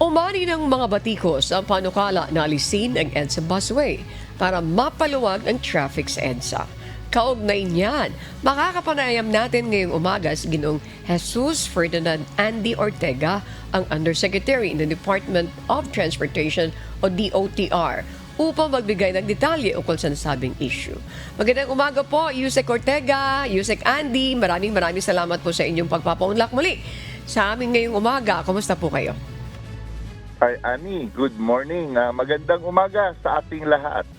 Umani ng mga batikos ang panukala na alisin ang EDSA busway para mapaluwag ang traffic sa EDSA. Kaugnay niyan, makakapanayam natin ngayong umaga si Ginoong Jesus Ferdinand Andy Ortega, ang Undersecretary in the Department of Transportation o DOTR, upang magbigay ng detalye ukol sa nasabing issue. Magandang umaga po, Yusek Ortega, Yusek Andy, maraming salamat po sa inyong pagpapaunlak muli sa amin ngayong umaga. Kumusta po kayo? Hi, Annie. Good morning. Magandang umaga sa ating lahat.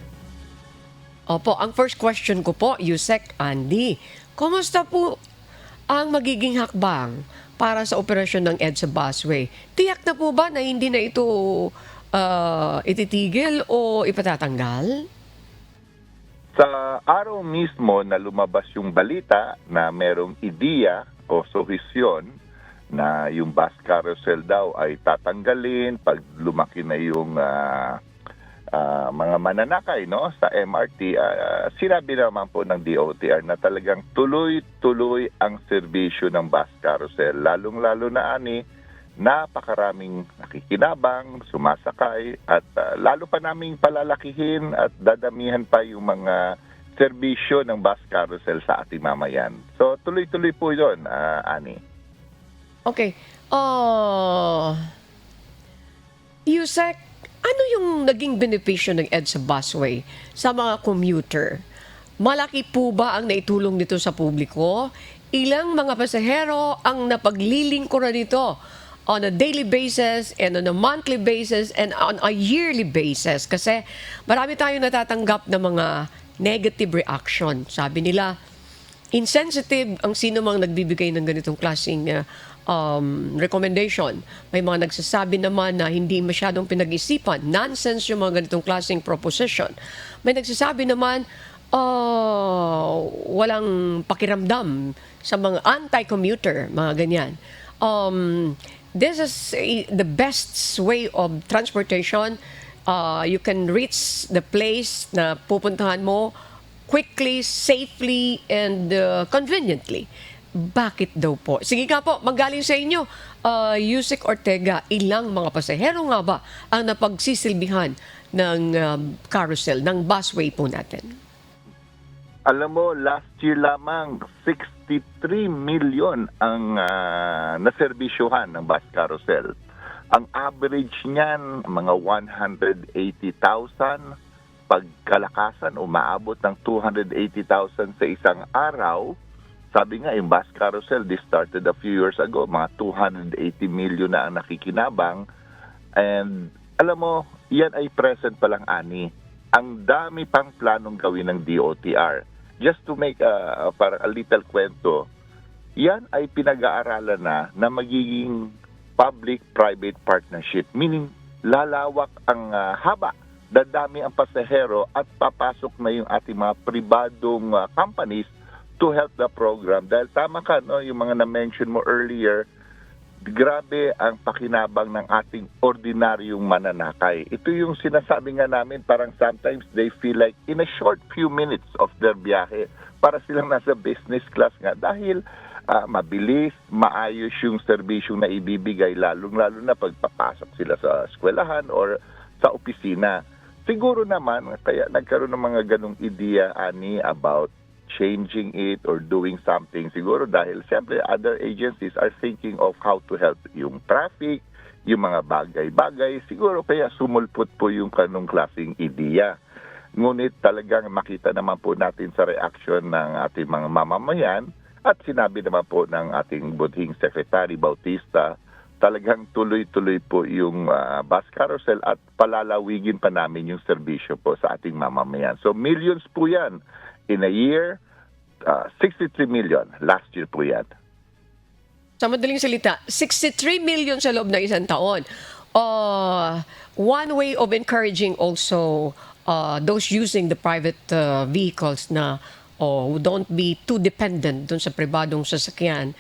Opo, ang first question ko po, Yusek Andy, kumusta po ang magiging hakbang para sa operasyon ng EDSA busway? Tiyak na po ba na hindi na ito ititigil o ipatatanggal? Sa araw mismo na lumabas yung balita na merong ideya o sohisyon na yung bus carousel daw ay tatanggalin pag lumaki na yung mga mananakay, no, sa MRT, sinabi naman po ng DOTR na talagang tuloy-tuloy ang serbisyo ng bus carousel. Lalong-lalo na, ani, napakaraming nakikinabang, sumasakay, at lalo pa naming palalakihin at dadamihan pa yung mga serbisyo ng bus carousel sa ating mamayan. So tuloy-tuloy po yun, Ani. Okay. Yusek, ano yung naging benepisyo ng EDSA busway sa mga commuter? Malaki po ba ang naitulong nito sa publiko? Ilang mga pasahero ang napaglilingkuran nito on a daily basis and on a monthly basis and on a yearly basis? Kasi marami tayong natatanggap na mga negative reaction. Sabi nila, insensitive ang sino mang nagbibigay ng ganitong klaseng recommendation. May mga nagsasabi naman na hindi masyadong pinag-isipan. Nonsense yung mga ganitong klaseng proposition. May nagsasabi naman, walang pakiramdam sa mga anti-commuter, mga ganyan. This is the best way of transportation. You can reach the place na pupuntahan mo quickly, safely, and conveniently. Bakit daw po? Sige nga po, manggaling sa inyo, Yusek Ortega, ilang mga pasahero nga ba ang napagsisilbihan ng carousel, ng busway po natin? Alam mo, last year lamang, 63 million ang naserbisyuhan ng bus carousel. Ang average niyan, mga 180,000. Pagkalakasan, umaabot ng 280,000 sa isang araw. Sabi nga, yung bus carousel, this started a few years ago, mga 280 million na ang nakikinabang. And alam mo, yan ay present pa lang, Ani. Ang dami pang planong gawin ng DOTR. Just to make parang a little kwento, yan ay pinag-aaralan na magiging public-private partnership. Meaning, lalawak ang haba. Dadami ang pasahero at papasok na yung ating mga pribadong companies to help the program. Dahil tama ka, no, yung mga na-mention mo earlier, grabe ang pakinabang ng ating ordinaryong mananakay. Ito yung sinasabi nga namin, parang sometimes they feel like in a short few minutes of their biyahe, para silang nasa business class nga. Dahil mabilis, maayos yung serbisyong na ibibigay, lalong-lalo na pagpapasok sila sa eskwelahan or sa opisina. Siguro naman, kaya nagkaroon ng mga ganong ideya, Ani, about changing it or doing something. Siguro dahil siyempre other agencies are thinking of how to help yung traffic, yung mga bagay-bagay. Siguro kaya sumulpot po yung kanong klaseng ideya. Ngunit talagang makita naman po natin sa reaction ng ating mga mamamayan at sinabi naman po ng ating budhing Secretary Bautista, talagang tuloy-tuloy po yung bus carousel at palalawigin pa namin yung serbisyo po sa ating mamamayan. So millions po yan. In a year, 63 million. Last year po yan. Sa madaling salita, 63 million sa loob ng isang taon. One way of encouraging also those using the private vehicles na who don't be too dependent dun sa pribadong sasakyan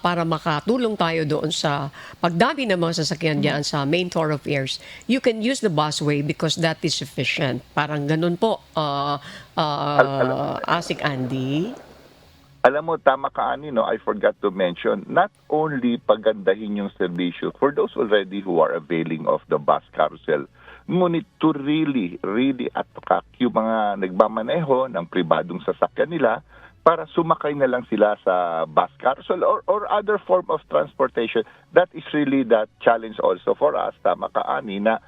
para makatulong tayo doon sa pagdami ng mga sasakyan diyan sa main thoroughfares. You can use the busway because that is sufficient. Parang ganun po, Asik Andy. Alam mo, tama ka, Ani, no? I forgot to mention, not only pagandahin yung serbisyo for those already who are availing of the bus carousel, ngunit to really attract yung mga nagmamaneho ng pribadong sasakyan nila para sumakay na lang sila sa bus carousel or other form of transportation. That is really the challenge also for us, tama ka, Ani, na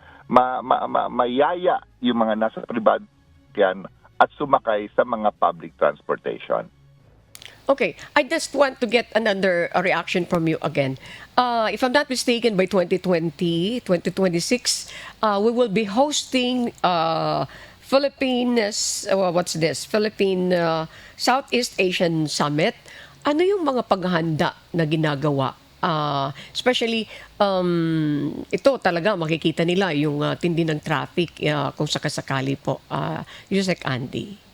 mayaya yung mga nasa pribadong sasakyan at sumakay sa mga public transportation. Okay, I just want to get another reaction from you again. If I'm not mistaken, by 2020, 2026, we will be hosting Philippines, what's this? Philippine Southeast Asian Summit. Ano yung mga paghahanda na ginagawa? Especially, ito talaga makikita nila yung tindi ng traffic kung sakasakali po. Yusek Andy.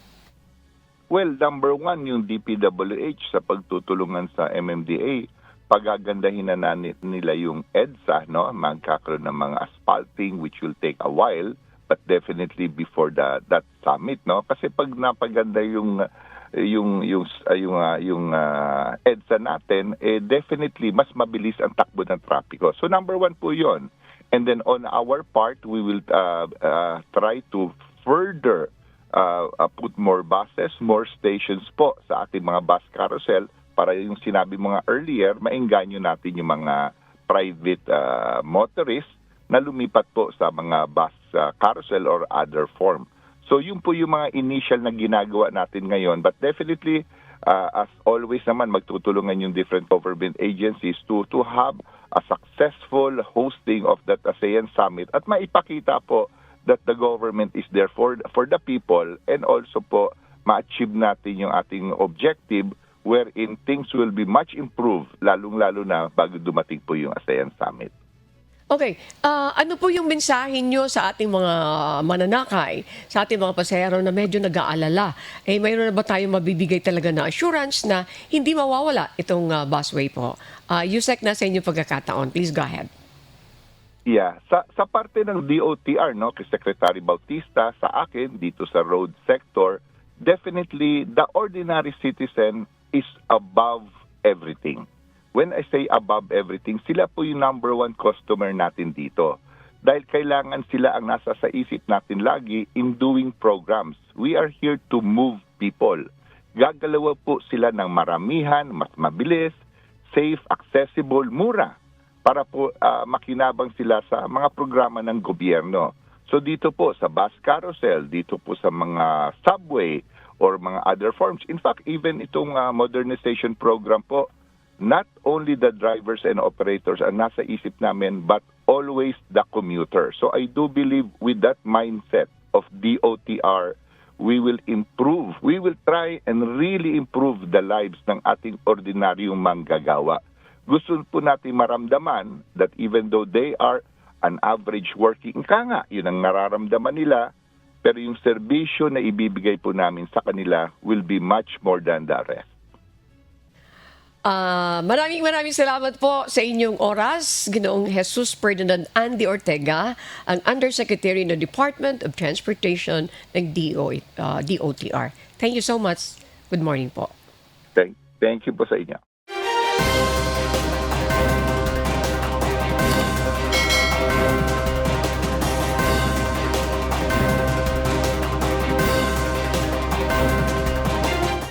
Well, number one, yung DPWH sa pagtutulungan sa MMDA, pagagandahin na nila yung EDSA, no? Magkakaroon ng mga asphalting which will take a while, but definitely before that summit, no? Kasi pag napaganda yung EDSA natin, definitely mas mabilis ang takbo ng trapiko. So number one po yun. And then on our part, we will try to further put more buses, more stations po sa ating mga bus carousel para yung sinabi mga earlier, maengganyo natin yung mga private motorists na lumipat po sa mga bus carousel or other form. So yun po yung mga initial na ginagawa natin ngayon. But definitely, as always naman, magtutulungan yung different government agencies to have a successful hosting of that ASEAN Summit at maipakita po that the government is there for the people and also po ma-achieve natin yung ating objective wherein things will be much improved lalong-lalo na bago dumating po yung ASEAN Summit. Okay, ano po yung mensahe nyo sa ating mga mananakay, sa ating mga pasahero na medyo nag-aalala? Mayroon na ba tayong mabibigay talaga na assurance na hindi mawawala itong busway po? Yusek, na sa inyong pagkakataon. Please go ahead. Yeah, sa parte ng DOTR, no, kay Secretary Bautista, sa akin dito sa road sector, definitely the ordinary citizen is above everything. When I say above everything, sila po yung number one customer natin dito. Dahil kailangan sila ang nasa sa isip natin lagi in doing programs. We are here to move people. Gagalawa po sila ng maramihan, mas mabilis, safe, accessible, mura, para po makinabang sila sa mga programa ng gobyerno. So dito po sa bus carousel, dito po sa mga subway or mga other forms. In fact, even itong modernization program po, not only the drivers and operators ang nasa isip namin, but always the commuter. So I do believe with that mindset of DOTR, we will improve. We will try and really improve the lives ng ating ordinaryong manggagawa. Gusto po natin maramdaman that even though they are an average working, yun ang nararamdaman nila, pero yung serbisyo na ibibigay po namin sa kanila will be much more than the rest. Maraming salamat po sa inyong oras, Ginoong Jesus Ferdinand Andy Ortega, ang Undersecretary ng Department of Transportation ng DOTR. Thank you so much. Good morning po. Thank you po sa inyo.